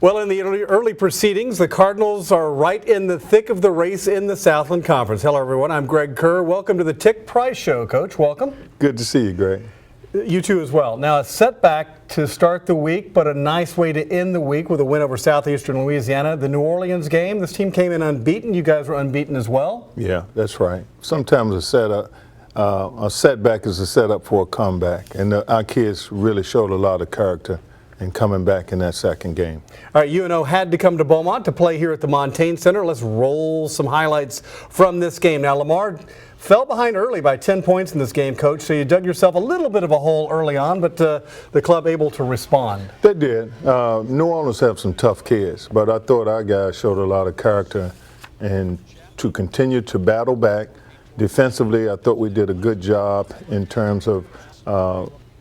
Well, in the early proceedings, the Cardinals are right in the thick of the race in the Southland Conference. Hello, everyone. I'm Greg Kerr. Welcome to the Tic Price Show, Coach. Welcome. Good to see you, Greg. You too as well. Now, a setback to start the week, but a nice way to end the week with a win over Southeastern Louisiana. The New Orleans game, this team came in unbeaten. You guys were unbeaten as well. Yeah, that's right. Sometimes a setback is a setup for a comeback, and our kids really showed a lot of character in coming back in that second game. All right, UNO had to come to Beaumont to play here at the Montaigne Center. Let's roll some highlights from this game. Now, Lamar fell behind early by 10 points in this game, Coach, so you dug yourself a little bit of a hole early on, but the club able to respond. They did. New Orleans have some tough kids, but I thought our guys showed a lot of character and to continue to battle back. Defensively, I thought we did a good job in terms of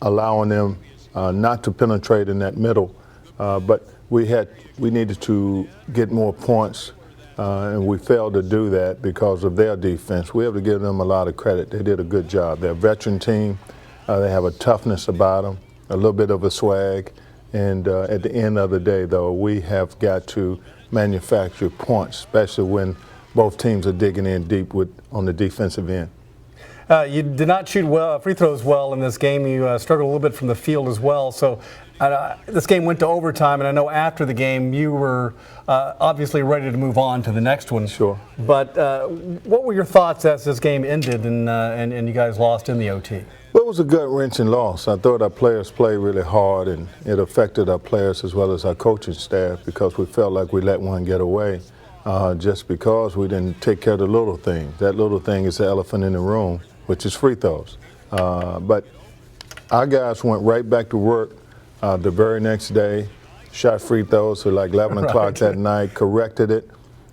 allowing them not to penetrate in that middle, but we needed to get more points, and we failed to do that because of their defense. We have to give them a lot of credit. They did a good job. They're a veteran team. They have a toughness about them, a little bit of a swag, and at the end of the day, though, we have got to manufacture points, especially when both teams are digging in deep on the defensive end. You did not shoot free throws well in this game. You struggled a little bit from the field as well. So this game went to overtime, and I know after the game you were obviously ready to move on to the next one. Sure. But what were your thoughts as this game ended and you guys lost in the OT? Well, it was a gut-wrenching loss. I thought our players played really hard, and it affected our players as well as our coaching staff because we felt like we let one get away. Just because we didn't take care of the little things. That little thing is the elephant in the room, which is free throws. But our guys went right back to work the very next day, shot free throws at like 11 o'clock that night, corrected it,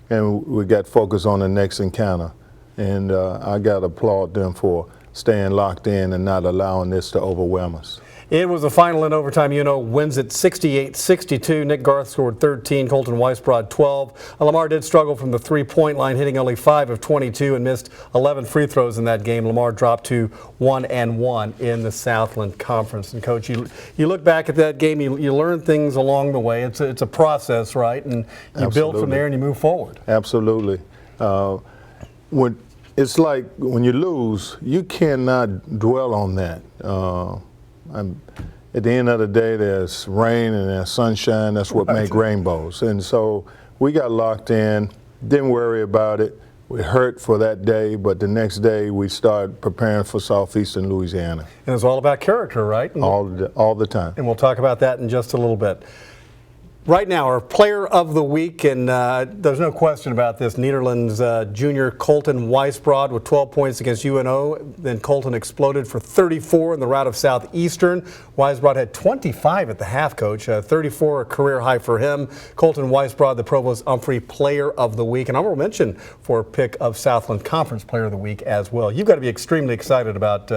and we got focused on the next encounter. And I got to applaud them for staying locked in and not allowing this to overwhelm us. It was a final in overtime. UNO wins it 68-62. Nick Garth scored 13, Colton Weisbrod 12. Lamar did struggle from the three-point line, hitting only 5 of 22 and missed 11 free throws in that game. Lamar dropped to 1-1 in the Southland Conference. And Coach, you look back at that game, you learn things along the way. It's a process, right? And you build from there and you move forward. Absolutely. It's like when you lose, you cannot dwell on that. At the end of the day, there's rain and there's sunshine. That's what makes rainbows. And so we got locked in, didn't worry about it. We hurt for that day, but the next day we started preparing for Southeastern Louisiana. And it's all about character, right? All the time. And we'll talk about that in just a little bit. Right now, our player of the week, and there's no question about this, Nederland's junior Colton Weisbrod with 12 points against UNO. Then Colton exploded for 34 in the rout of Southeastern. Weisbrod had 25 at the half, Coach. 34, a career high for him. Colton Weisbrod, the Provost Humphrey Player of the Week. And honorable mention for pick of Southland Conference Player of the Week as well. You've got to be extremely excited about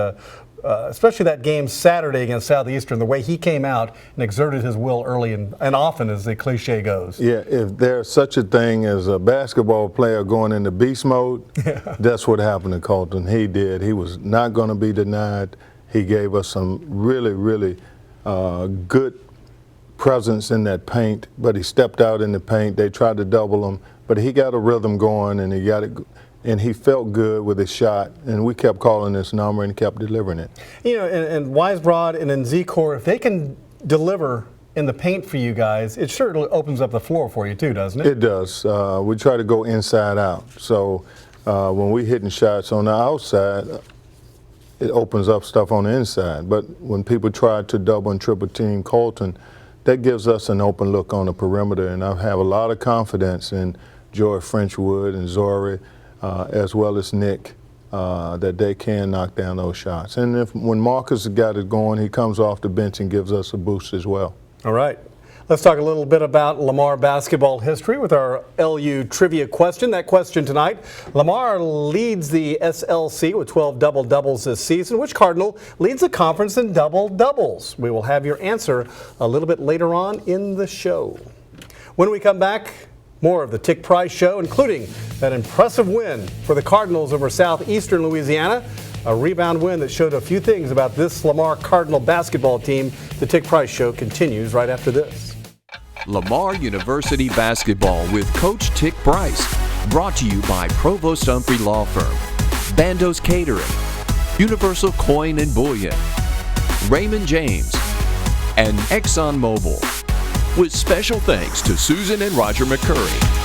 especially that game Saturday against Southeastern, the way he came out and exerted his will early and often, as the cliche goes. Yeah, if there's such a thing as a basketball player going into beast mode, that's what happened to Colton. He did. He was not going to be denied. He gave us some really, really good presence in that paint, but he stepped out in the paint. They tried to double him, but he got a rhythm going, and he got it. And he felt good with his shot, and we kept calling this number and kept delivering it. You know, and Weisbrod and Nzikor, if they can deliver in the paint for you guys, it certainly opens up the floor for you too, doesn't it? It does. We try to go inside out. So when we hitting shots on the outside, it opens up stuff on the inside. But when people try to double and triple team Colton, that gives us an open look on the perimeter. And I have a lot of confidence in Joy Frenchwood and Zori, as well as Nick, that they can knock down those shots. And when Marcus has got it going, he comes off the bench and gives us a boost as well. All right. Let's talk a little bit about Lamar basketball history with our LU trivia question. That question tonight, Lamar leads the SLC with 12 double-doubles this season. Which Cardinal leads the conference in double-doubles? We will have your answer a little bit later on in the show. When we come back, more of the Tic Price Show, including that impressive win for the Cardinals over Southeastern Louisiana, a rebound win that showed a few things about this Lamar Cardinal basketball team. The Tic Price Show continues right after this. Lamar University Basketball with Coach Tic Price. Brought to you by Provost Humphrey Law Firm, Bandos Catering, Universal Coin and Bullion, Raymond James, and ExxonMobil. With special thanks to Susan and Roger McCurry.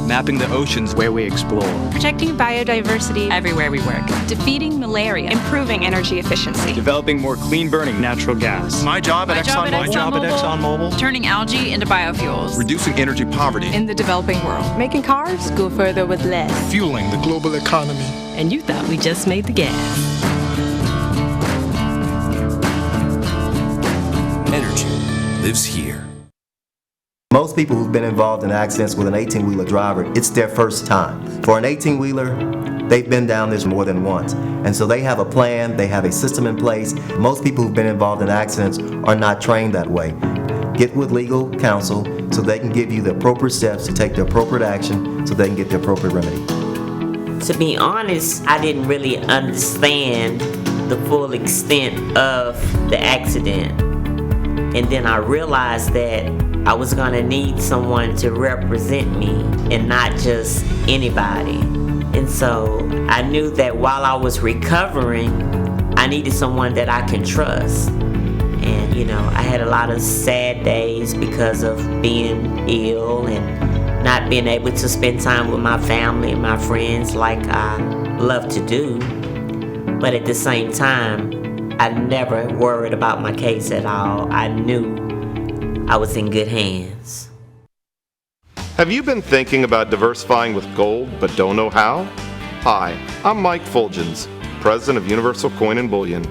Mapping the oceans where we explore. Protecting biodiversity everywhere we work. Defeating malaria. Improving energy efficiency. Developing more clean-burning natural gas. My job at ExxonMobil. Turning algae into biofuels. Reducing energy poverty. In the developing world. Making cars go further with less. Fueling the global economy. And you thought we just made the gas. Energy lives here. Most people who've been involved in accidents with an 18-wheeler driver, it's their first time. For an 18-wheeler, they've been down this more than once. And so they have a plan, they have a system in place. Most people who've been involved in accidents are not trained that way. Get with legal counsel so they can give you the appropriate steps to take the appropriate action so they can get the appropriate remedy. To be honest, I didn't really understand the full extent of the accident. And then I realized that I was gonna need someone to represent me and not just anybody. And so I knew that while I was recovering, I needed someone that I can trust. And I had a lot of sad days because of being ill and not being able to spend time with my family and my friends like I love to do. But at the same time, I never worried about my case at all. I knew I was in good hands. Have you been thinking about diversifying with gold but don't know how? Hi, I'm Mike Fulgens, president of Universal Coin and Bullion.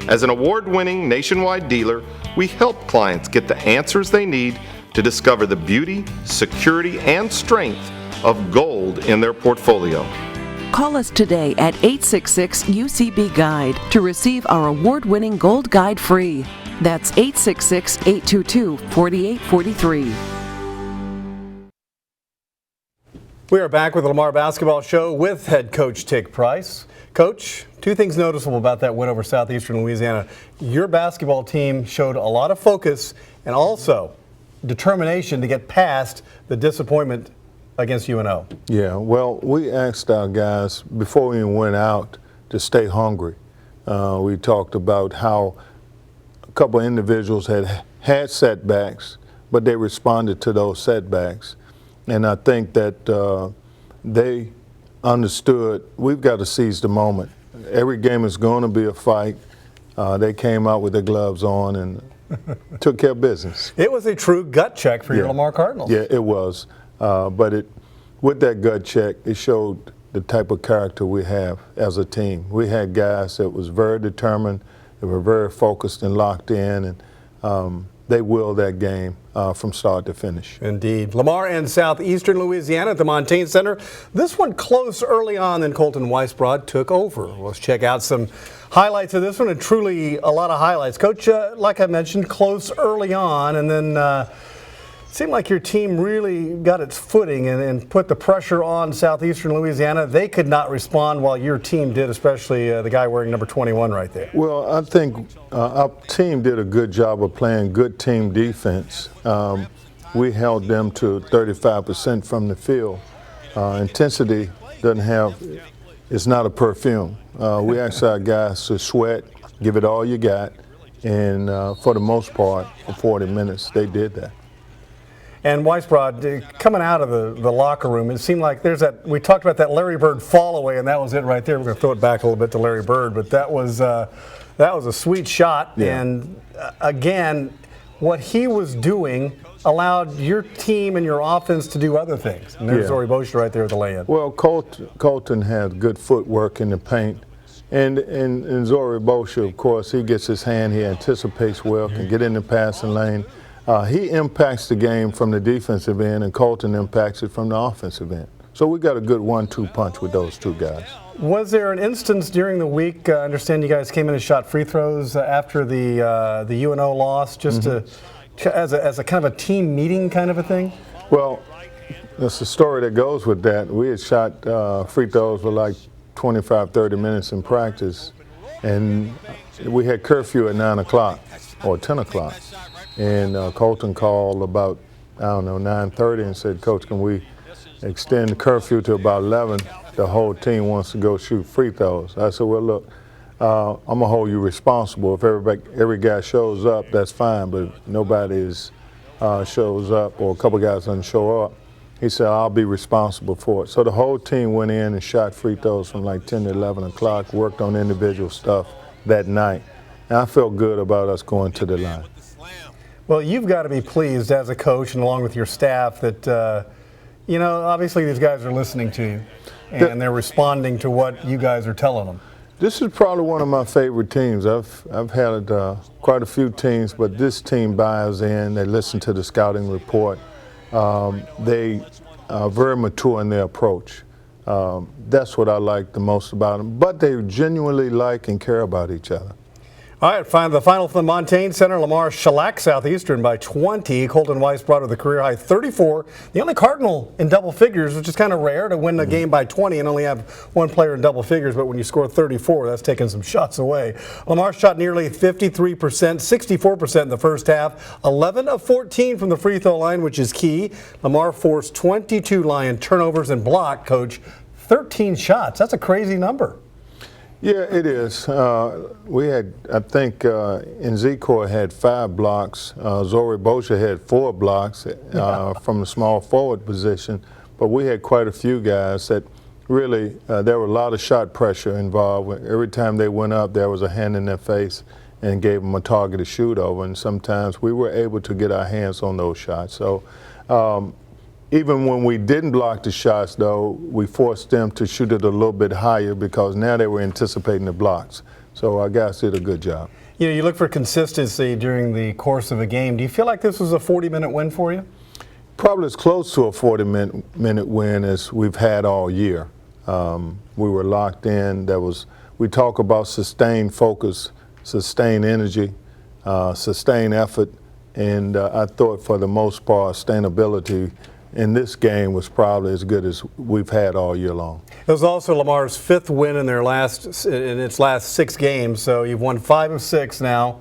As an award-winning nationwide dealer, we help clients get the answers they need to discover the beauty, security, and strength of gold in their portfolio. Call us today at 866-UCB-GUIDE to receive our award-winning Gold Guide free. That's 866-822-4843. We are back with the Lamar Basketball Show with head coach Tic Price. Coach, two things noticeable about that win over Southeastern Louisiana. Your basketball team showed a lot of focus and also determination to get past the disappointment against UNO. Yeah, well, we asked our guys before we went out to stay hungry. We talked about how a couple of individuals had setbacks, but they responded to those setbacks. And I think that they understood we've got to seize the moment. Every game is going to be a fight. They came out with their gloves on and took care of business. It was a true gut check for your Lamar Cardinals. Yeah, it was. But with that gut check, it showed the type of character we have as a team. We had guys that was very determined, they were very focused and locked in, and they willed that game from start to finish. Indeed. Lamar and Southeastern Louisiana at the Montaigne Center. This one close early on, then Colton Weisbrod took over. Let's check out some highlights of this one, and truly a lot of highlights. Coach, like I mentioned, close early on, and then it seemed like your team really got its footing and put the pressure on Southeastern Louisiana. They could not respond while your team did, especially the guy wearing number 21 right there. Well, I think our team did a good job of playing good team defense. We held them to 35% from the field. Intensity it's not a perfume. We asked our guys to sweat, give it all you got, and for the most part, for 40 minutes, they did that. And Weisbrod, coming out of the locker room, it seemed like we talked about that Larry Bird fall away, and that was it right there. We're going to throw it back a little bit to Larry Bird, but that was a sweet shot. Yeah. And again, what he was doing allowed your team and your offense to do other things. And there's Zori Bosch right there at the lay-in. Well, Colton had good footwork in the paint. And Zori Bosch, of course, he gets his hand, he anticipates well, can get in the passing lane. He impacts the game from the defensive end, and Colton impacts it from the offensive end. So we got a good 1-2 punch with those two guys. Was there an instance during the week, I understand you guys came in and shot free throws after the UNO loss, just as a kind of a team meeting kind of a thing? Well, It's a story that goes with that. We had shot free throws for like 25, 30 minutes in practice, and we had curfew at 9 o'clock or 10 o'clock. And Colton called about, 9:30 and said, "Coach, can we extend the curfew to about 11? The whole team wants to go shoot free throws." I said, "Well, look, I'm going to hold you responsible. If every guy shows up, that's fine, but if nobody shows up or a couple guys doesn't show up," he said, "I'll be responsible for it." So the whole team went in and shot free throws from like 10 to 11 o'clock, worked on individual stuff that night. And I felt good about us going to the line. Well, you've got to be pleased as a coach and along with your staff that, obviously these guys are listening to you and they're responding to what you guys are telling them. This is probably one of my favorite teams. I've had quite a few teams, but this team buys in. They listen to the scouting report. They are very mature in their approach. That's what I like the most about them. But they genuinely like and care about each other. All right, the final from the Montaigne Center. Lamar shellacked Southeastern by 20. Colton Weiss brought with a career-high 34. The only Cardinal in double figures, which is kind of rare to win a game by 20 and only have one player in double figures, but when you score 34, that's taking some shots away. Lamar shot nearly 53%, 64% in the first half, 11 of 14 from the free throw line, which is key. Lamar forced 22 Lion turnovers and blocked, Coach, 13 shots. That's a crazy number. Yeah, it is. We had, I think, Nzikor had 5 blocks. Zori Bosha had 4 blocks from the small forward position. But we had quite a few guys that really, there were a lot of shot pressure involved. Every time they went up, there was a hand in their face and gave them a target to shoot over. And sometimes we were able to get our hands on those shots. So even when we didn't block the shots, though, we forced them to shoot it a little bit higher because now they were anticipating the blocks. So our guys did a good job. You look for consistency during the course of a game. Do you feel like this was a 40-minute win for you? Probably as close to a 40-minute win as we've had all year. We were locked in. We talk about sustained focus, sustained energy, sustained effort, and I thought for the most part, sustainability in this game was probably as good as we've had all year long. It was also Lamar's 5th win in its last 6 games, so you've won 5 of 6 now.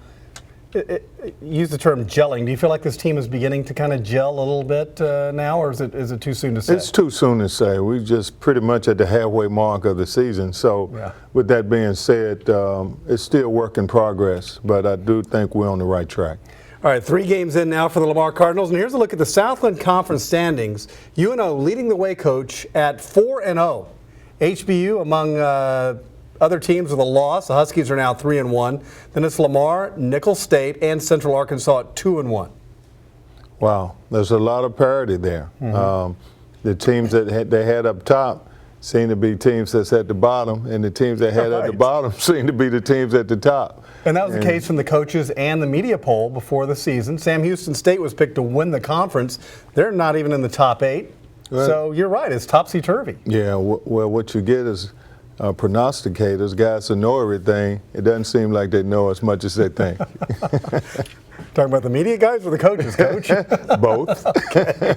Use the term gelling. Do you feel like this team is beginning to kind of gel a little bit now, or is it too soon to say? It's too soon to say. We're just pretty much at the halfway mark of the season. So with that being said, it's still work in progress, but I do think we're on the right track. All right, 3 games in now for the Lamar Cardinals, and here's a look at the Southland Conference standings. UNO leading the way, Coach, at 4-0. HBU among other teams with a loss. The Huskies are now 3-1. Then it's Lamar, Nicholls State, and Central Arkansas at 2-1. Wow, there's a lot of parity there. The teams that they had up top seem to be teams that's at the bottom, and the teams that had at the bottom seem to be the teams at the top. And that was the case from the coaches and the media poll before the season. Sam Houston State was picked to win the conference. They're not even in the top 8. Right. So you're right, it's topsy-turvy. Yeah, well, what you get is prognosticators, guys who know everything. It doesn't seem like they know as much as they think. Talking about the media guys or the coaches, Coach? Both. Okay.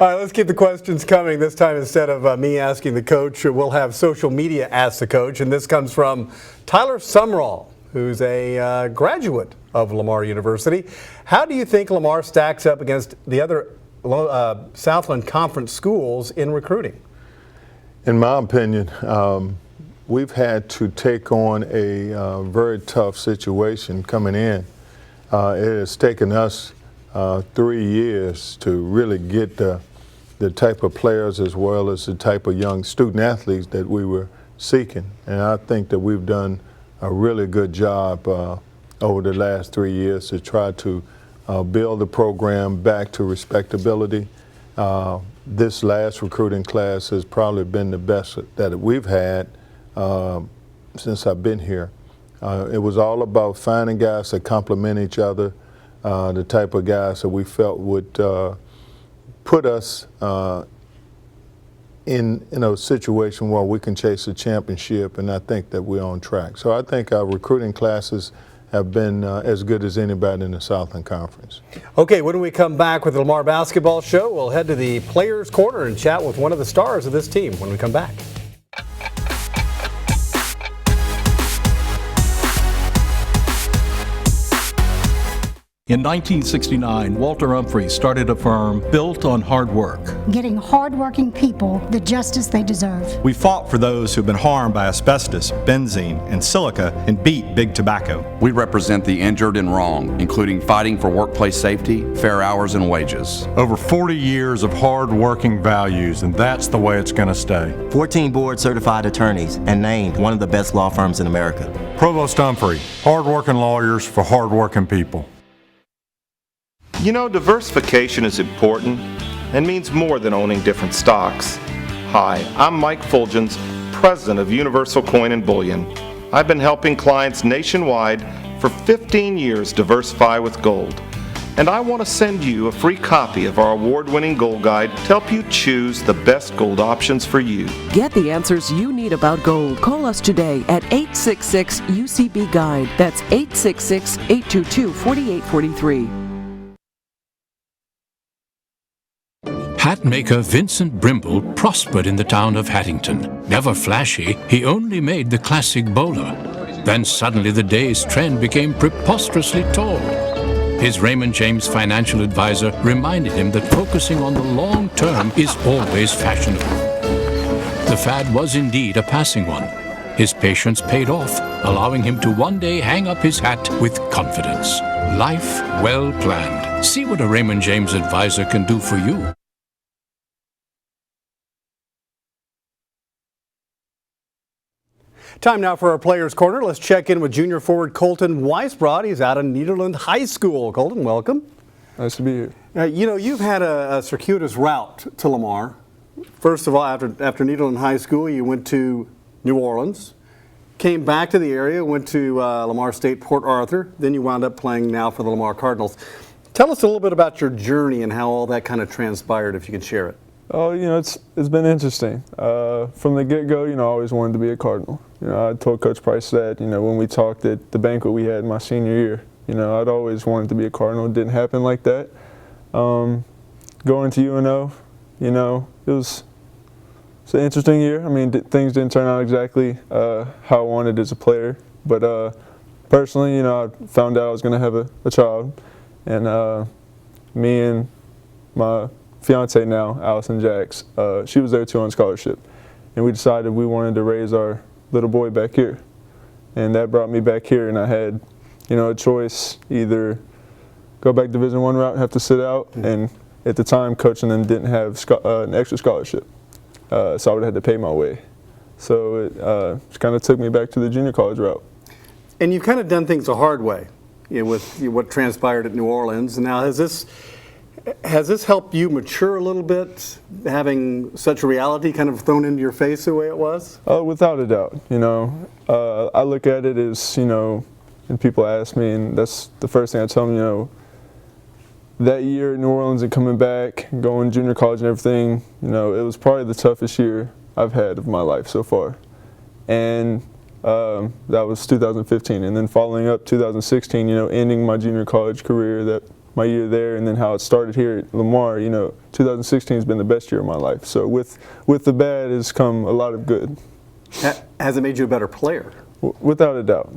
All right, let's keep the questions coming. This time, instead of me asking the coach, we'll have social media ask the coach. And this comes from Tyler Sumrall, who's a graduate of Lamar University. How do you think Lamar stacks up against the other Southland Conference schools in recruiting? In my opinion, we've had to take on a very tough situation coming in. It has taken us 3 years to really get the type of players as well as the type of young student athletes that we were seeking. And I think that we've done a really good job over the last 3 years to try to build the program back to respectability. This last recruiting class has probably been the best that we've had since I've been here. It was all about finding guys that complement each other, the type of guys that we felt would put us in a situation where we can chase a championship, and I think that we're on track. So I think our recruiting classes have been as good as anybody in the Southland Conference. Okay, when we come back with the Lamar Basketball Show, we'll head to the Players' Corner and chat with one of the stars of this team when we come back. In 1969, Walter Humphrey started a firm built on hard work. Getting hard-working people the justice they deserve. We fought for those who've been harmed by asbestos, benzene, and silica and beat big tobacco. We represent the injured and wrong, including fighting for workplace safety, fair hours, and wages. Over 40 years of hard-working values, and that's the way it's going to stay. 14 board-certified attorneys and named one of the best law firms in America. Provost Humphrey, hard-working lawyers for hard-working people. You know, diversification is important and means more than owning different stocks. Hi, I'm Mike Fulgens, President of Universal Coin and Bullion. I've been helping clients nationwide for 15 years diversify with gold. And I want to send you a free copy of our award-winning gold guide to help you choose the best gold options for you. Get the answers you need about gold. Call us today at 866-UCB-GUIDE. That's 866-822-4843. Hat maker Vincent Brimble prospered in the town of Hattington. Never flashy, he only made the classic bowler. Then suddenly the day's trend became preposterously tall. His Raymond James financial advisor reminded him that focusing on the long term is always fashionable. The fad was indeed a passing one. His patience paid off, allowing him to one day hang up his hat with confidence. Life well planned. See what a Raymond James advisor can do for you. Time now for our Players' Corner. Let's check in with junior forward Colton Weisbrod. He's out of Nederland High School. Colton, welcome. Nice to be here. You know, you've had a circuitous route to Lamar. First of all, after Nederland High School, you went to New Orleans, came back to the area, went to Lamar State Port Arthur, then you wound up playing now for the Lamar Cardinals. Tell us a little bit about your journey and how all that kind of transpired, if you can share it. Oh, you know, it's been interesting. From the get-go, you know, I always wanted to be a Cardinal. You know, I told Coach Price that, you know, when we talked at the banquet we had my senior year, you know, I'd always wanted to be a Cardinal. It didn't happen like that. Going to UNO, you know, it's an interesting year. I mean, things didn't turn out exactly how I wanted as a player. But personally, you know, I found out I was going to have a child. And me and my fiance now, Allison Jacks, she was there too on scholarship. And we decided we wanted to raise our little boy back here. And that brought me back here, and I had, you know, a choice, either go back Division I route and have to sit out, and at the time coaching them didn't have an extra scholarship. So I would have had to pay my way. So it kind of took me back to the junior college route. And you've kind of done things the hard way, you know, with what transpired at New Orleans. Now, has this helped you mature a little bit, having such a reality kind of thrown into your face the way it was? Without a doubt. You know, I look at it as, you know, and people ask me, and that's the first thing I tell them, you know, that year in New Orleans and coming back, going junior college and everything, you know, it was probably the toughest year I've had of my life so far. And that was 2015. And then following up 2016, you know, ending my junior college career, my year there, and then how it started here at Lamar, you know, 2016 has been the best year of my life. So with the bad has come a lot of good. Has it made you a better player? Without a doubt.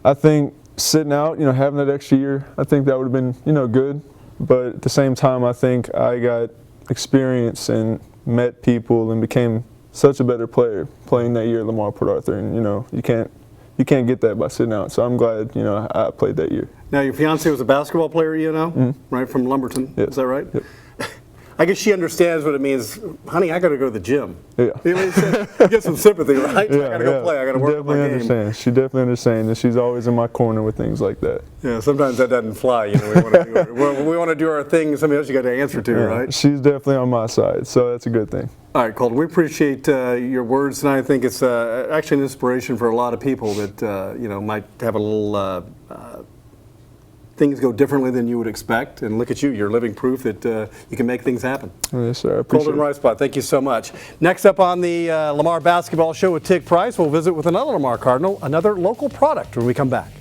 I think sitting out, you know, having that extra year, I think that would have been, you know, good. But at the same time, I think I got experience and met people and became such a better player playing that year at Lamar Port Arthur. And, you know, you can't get that by sitting out. So I'm glad, you know, I played that year. Now, your fiance was a basketball player, you know, right, from Lumberton. Yep. Is that right? Yep. I guess she understands what it means. Honey, I got to go to the gym. Yeah. You know, you get some sympathy, right? Yeah, I got to go play. I got to work on my game. Understands. She definitely understands, and she's always in my corner with things like that. Yeah, sometimes that doesn't fly. You know, we want to do our thing. Somebody else you got to answer to, right? She's definitely on my side, so that's a good thing. All right, Colton, we appreciate your words tonight. I think it's actually an inspiration for a lot of people that you know, might have a little things go differently than you would expect. And look at you, you're living proof that you can make things happen. Yes, sir. I appreciate Colton it. Weisbrod, thank you so much. Next up on the Lamar Basketball Show with Tic Price, we'll visit with another Lamar Cardinal, another local product when we come back.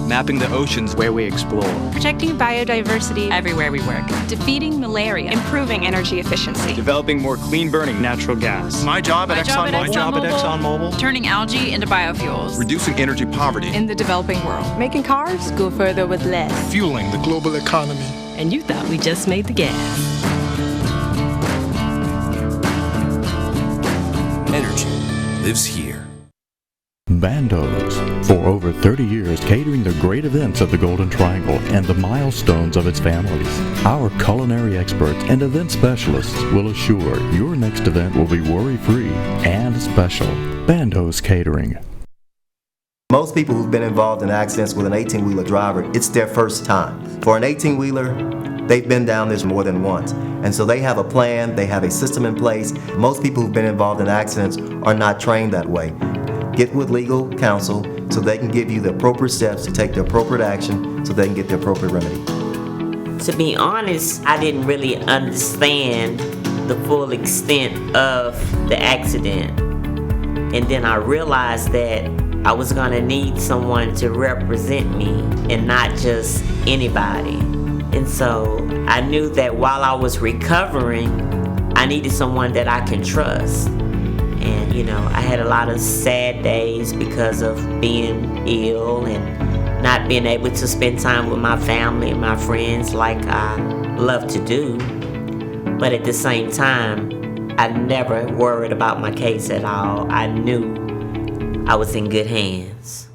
Mapping the oceans where we explore. Protecting biodiversity everywhere we work. Defeating malaria. Improving energy efficiency. Developing more clean-burning natural gas. My job at ExxonMobil. Turning algae into biofuels. Reducing energy poverty. In the developing world. Making cars go further with less. Fueling the global economy. And you thought we just made the gas. Energy lives here. Bando's. For over 30 years, catering the great events of the Golden Triangle and the milestones of its families. Our culinary experts and event specialists will assure your next event will be worry-free and special. Bando's Catering. Most people who've been involved in accidents with an 18-wheeler driver, it's their first time. For an 18-wheeler, they've been down this more than once. And so they have a plan, they have a system in place. Most people who've been involved in accidents are not trained that way. Get with legal counsel so they can give you the appropriate steps to take the appropriate action so they can get the appropriate remedy. To be honest, I didn't really understand the full extent of the accident. And then I realized that I was gonna need someone to represent me and not just anybody. And so I knew that while I was recovering, I needed someone that I can trust. And you know, I had a lot of sad days because of being ill and not being able to spend time with my family and my friends like I love to do. But at the same time, I never worried about my case at all. I knew I was in good hands.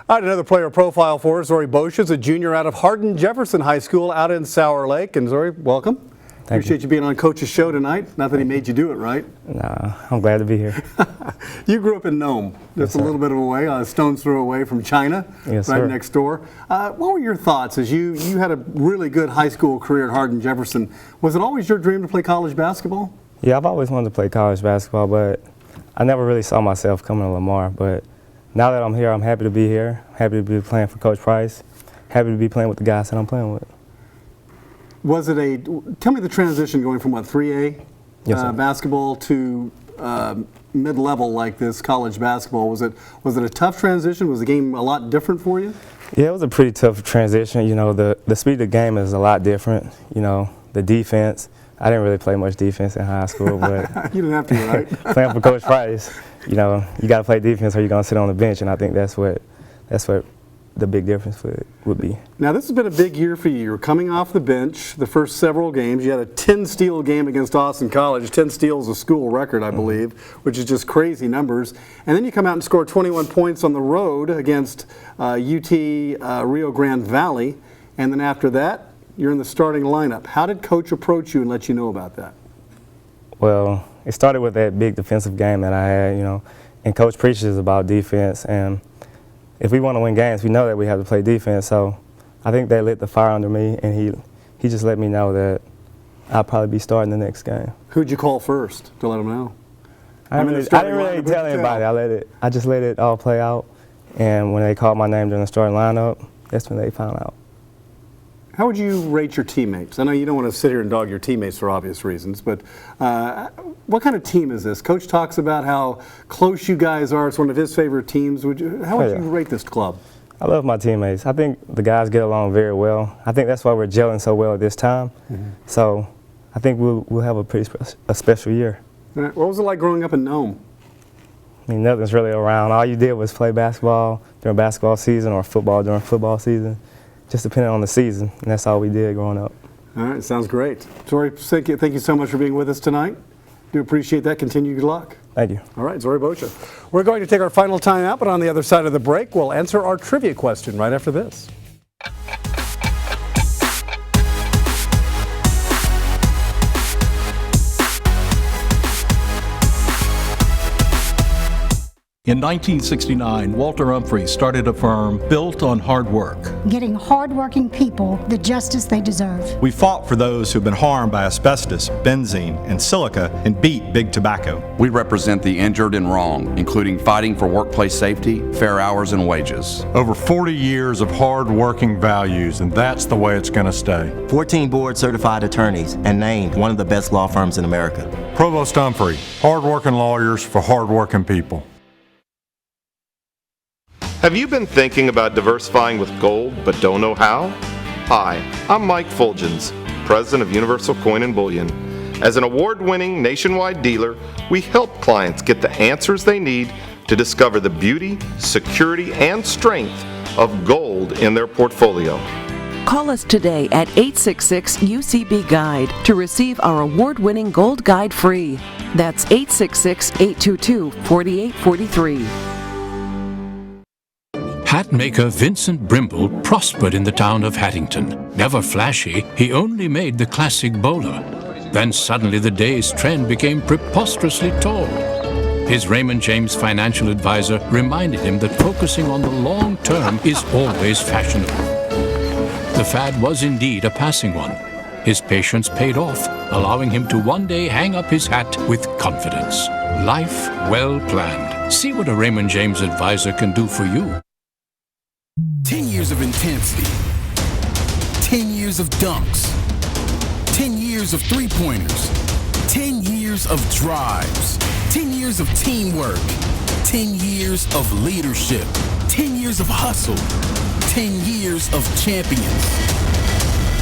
All right, another player profile for us, Zori Bosch is a junior out of Hardin Jefferson High School out in Sour Lake. And Zori, welcome. Appreciate you being on Coach's show tonight. Not that he made you do it, right? No, I'm glad to be here. You grew up in Nome, just a little bit of a way, a stone's throw away from China, yes, right sir. next door. What were your thoughts as you had a really good high school career at Hardin Jefferson? Was it always your dream to play college basketball? Yeah, I've always wanted to play college basketball, but I never really saw myself coming to Lamar. But now that I'm here, I'm happy to be here. Happy to be playing for Coach Price. Happy to be playing with the guys that I'm playing with. Was it tell me the transition going from what, 3A yes, basketball to mid-level like this, college basketball? Was it a tough transition? Was the game a lot different for you? Yeah, it was a pretty tough transition. You know, the speed of the game is a lot different. You know, the defense. I didn't really play much defense in high school, but you didn't have to, right? Playing for Coach Price, you know, you got to play defense or you're gonna sit on the bench, and I think that's what the big difference would be. Now, this has been a big year for you. You're coming off the bench the first several games. You had a 10-steal game against Austin College. 10 steals a school record, I believe, which is just crazy numbers. And then you come out and score 21 points on the road against UT Rio Grande Valley. And then after that, you're in the starting lineup. How did Coach approach you and let you know about that? Well, it started with that big defensive game that I had, you know, and Coach preaches about defense, and if we want to win games, we know that we have to play defense. So I think they lit the fire under me, and he just let me know that I'll probably be starting the next game. Who'd you call first to let them know? I didn't really tell anybody. I just let it all play out. And when they called my name during the starting lineup, that's when they found out. How would you rate your teammates? I know you don't want to sit here and dog your teammates for obvious reasons, but what kind of team is this? Coach talks about how close you guys are. It's one of his favorite teams. How would you rate this club? I love my teammates. I think the guys get along very well. I think that's why we're gelling so well at this time. Mm-hmm. So I think we'll have a special year. All right. What was it like growing up in Nome? I mean, nothing's really around. All you did was play basketball during basketball season or football during football season, just depending on the season, and that's all we did growing up. All right, sounds great. Zori, thank you so much for being with us tonight. Do appreciate that. Continue good luck. Thank you. All right, Zori Bosch. We're going to take our final time out, but on the other side of the break, we'll answer our trivia question right after this. In 1969, Walter Humphrey started a firm built on hard work. Getting hardworking people the justice they deserve. We fought for those who've been harmed by asbestos, benzene, and silica and beat big tobacco. We represent the injured and wrong, including fighting for workplace safety, fair hours, and wages. Over 40 years of hard-working values, and that's the way it's going to stay. 14 board-certified attorneys and named one of the best law firms in America. Provost Humphrey, hard-working lawyers for hard-working people. Have you been thinking about diversifying with gold but don't know how? Hi, I'm Mike Fulgens, President of Universal Coin and Bullion. As an award-winning nationwide dealer, we help clients get the answers they need to discover the beauty, security, and strength of gold in their portfolio. Call us today at 866-UCB-GUIDE to receive our award-winning Gold Guide free. That's 866-822-4843. Hat maker Vincent Brimble prospered in the town of Hattington. Never flashy, he only made the classic bowler. Then suddenly the day's trend became preposterously tall. His Raymond James financial advisor reminded him that focusing on the long term is always fashionable. The fad was indeed a passing one. His patience paid off, allowing him to one day hang up his hat with confidence. Life well planned. See what a Raymond James advisor can do for you. 10 years of intensity, 10 years of dunks, 10 years of three-pointers, 10 years of drives, 10 years of teamwork, 10 years of leadership, 10 years of hustle, 10 years of champions,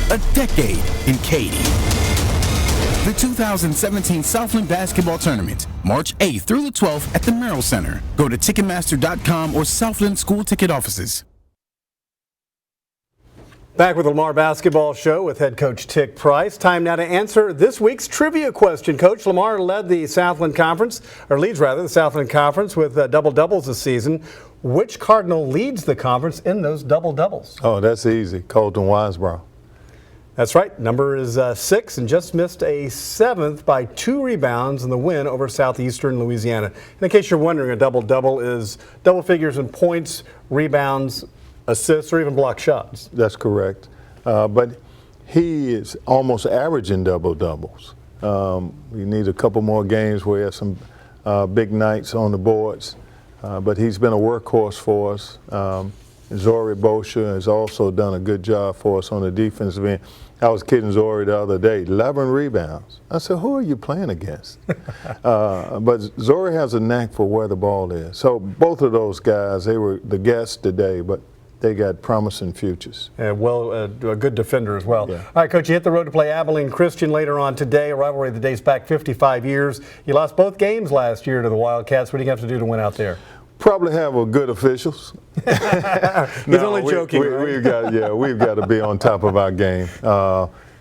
a decade in Katy. The 2017 Southland Basketball Tournament, March 8th through the 12th at the Merrill Center. Go to Ticketmaster.com or Southland School Ticket Offices. Back with the Lamar Basketball Show with head coach Tic Price. Time now to answer this week's trivia question. Coach, Lamar led the Southland Conference, or leads rather, the Southland Conference with double-doubles this season. Which Cardinal leads the conference in those double-doubles? Oh, that's easy. Colton Weisbrod. That's right. Number is 6 and just missed a 7th by 2 rebounds in the win over Southeastern Louisiana. And in case you're wondering, a double-double is double figures in points, rebounds, assists, or even block shots. That's correct. But he is almost averaging double-doubles. We need a couple more games where he has some big nights on the boards. But he's been a workhorse for us. Zori Bosher has also done a good job for us on the defensive end. I was kidding Zori the other day, 11 rebounds. I said, who are you playing against? But Zori has a knack for where the ball is. So both of those guys, they were the guests today, but they got promising futures. And a good defender as well. Yeah. All right, Coach, you hit the road to play Abilene Christian later on today, a rivalry that dates back 55 years. You lost both games last year to the Wildcats. What do you have to do to win out there? Probably have a good officials. He's only joking. We've got to be on top of our game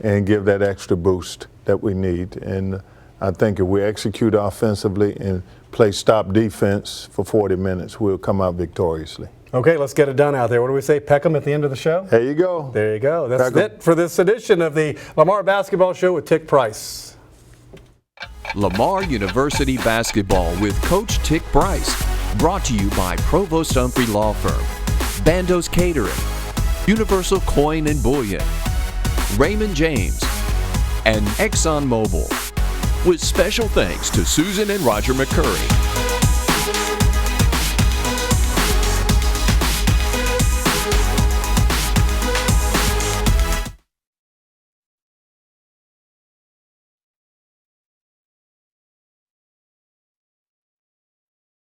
and give that extra boost that we need. And I think if we execute offensively and play stop defense for 40 minutes, we'll come out victoriously. Okay, let's get it done out there. What do we say, Peckham at the end of the show? There you go. There you go. That's it for this edition of the Lamar Basketball Show with Tic Price. Lamar University Basketball with Coach Tic Price. Brought to you by Provost Humphrey Law Firm, Bando's Catering, Universal Coin and Bullion, Raymond James, and ExxonMobil. With special thanks to Susan and Roger McCurry.